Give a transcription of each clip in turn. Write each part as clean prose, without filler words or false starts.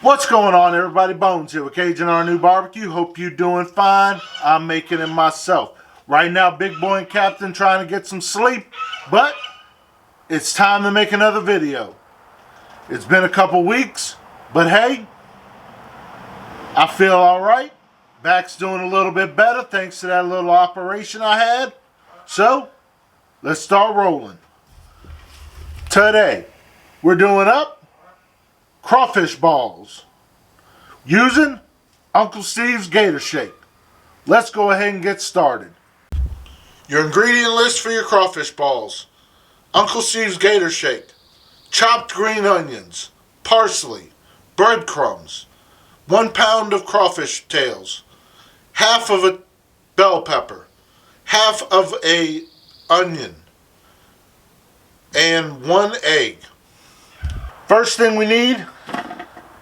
What's going on, everybody? Bones here with CAJUN. Hope you're doing fine. I'm making it myself. Right now, Big Boy and Captain trying to get some sleep, but it's time to make another video. It's been a couple weeks, but hey, I feel alright. Back's doing a little bit better thanks to that little operation I had. So, let's start rolling. Today, we're doing up crawfish balls using Uncle Steve's Gator Shake. Let's go ahead and get started. Your ingredient list for your crawfish balls: Uncle Steve's Gator Shake, chopped green onions, parsley, breadcrumbs, 1 pound of crawfish tails, half of a bell pepper, half of a onion, and 1 egg. First thing we need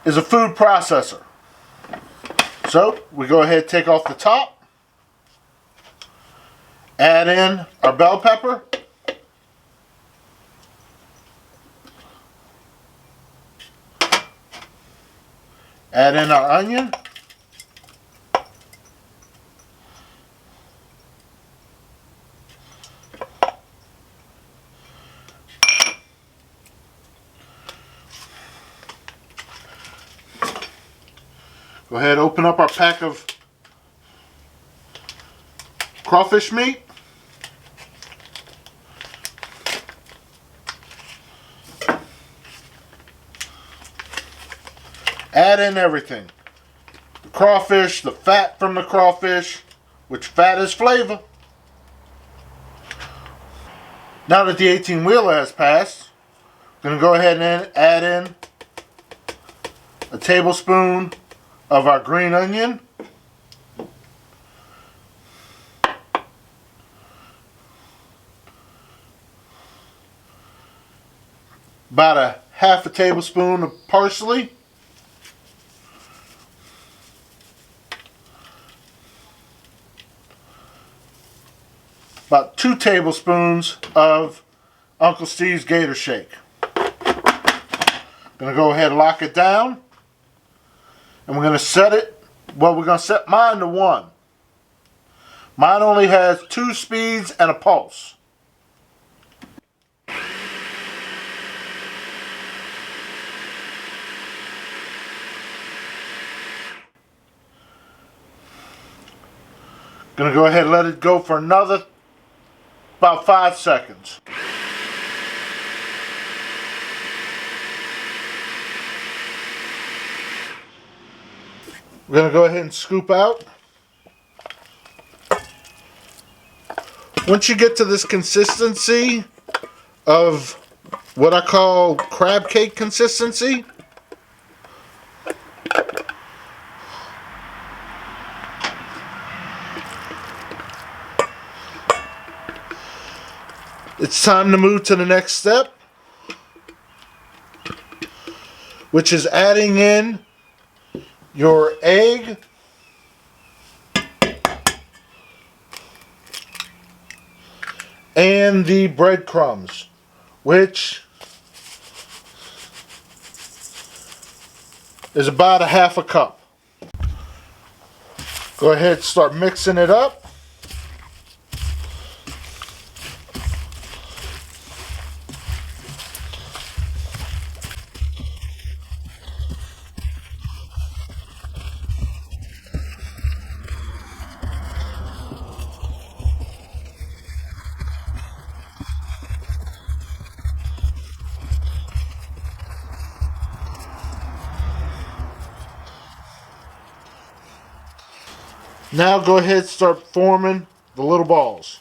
is a food processor. So we go ahead and take off the top, add in our bell pepper, add in our onion, go ahead and open up our pack of crawfish meat. Add in everything. The crawfish, the fat from the crawfish, which fat is flavor. Now that the 18-wheeler has passed, I'm going to go ahead and add in a tablespoon of our green onion, about a half a tablespoon of parsley, about 2 tablespoons of Uncle Steve's Gator Shake. Gonna go ahead and lock it down. And we're going to set it, well, we're going to set mine to 1. Mine only has 2 speeds and a pulse. Going to go ahead and let it go for another about 5 seconds. We're going to go ahead and scoop out. Once you get to this consistency of what I call crab cake consistency, it's time to move to the next step, which is adding in your egg, and the breadcrumbs, which is about a half a cup. Go ahead and start mixing it up. Now go ahead and start forming the little balls.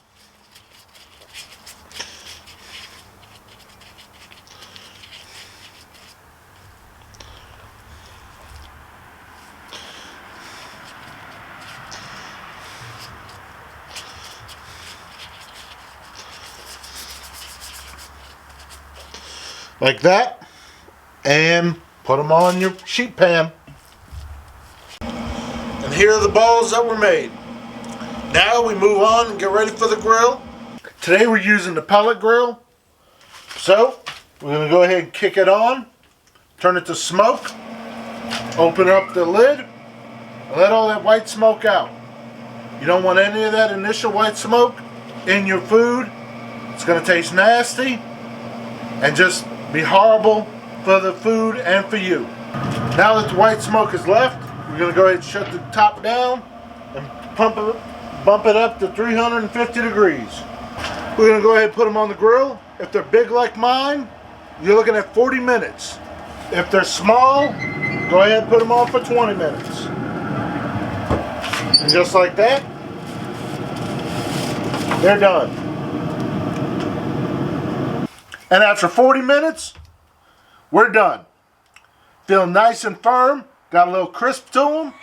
Like that, and put them on your sheet pan. And here are the balls that were made. Now we move on and get ready for the grill. Today we're using the pellet grill. So we're going to go ahead and kick it on, turn it to smoke. Open up the lid and let all that white smoke out. You don't want any of that initial white smoke in your food. It's going to taste nasty and just be horrible for the food and for you. Now that the white smoke is left, we're going to go ahead and shut the top down and bump it up to 350 degrees. We're going to go ahead and put them on the grill. If they're big like mine, you're looking at 40 minutes. If they're small, go ahead and put them on for 20 minutes. And just like that, they're done. And after 40 minutes, we're done. Feel nice and firm. Got a little crisp to them.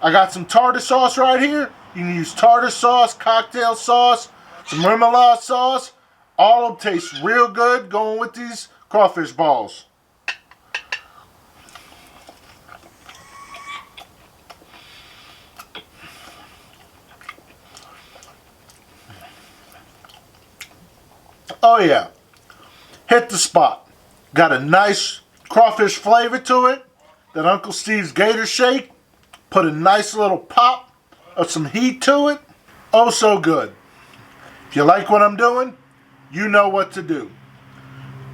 I got some tartar sauce right here. You can use tartar sauce, cocktail sauce, some remoulade sauce. All of them taste real good going with these crawfish balls. Oh yeah, hit the spot. Got a nice crawfish flavor to it. That Uncle Steve's Gator Shake put a nice little pop of some heat to it. Oh so good. If you like what I'm doing, you know what to do.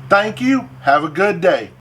Thank you. Have a good day.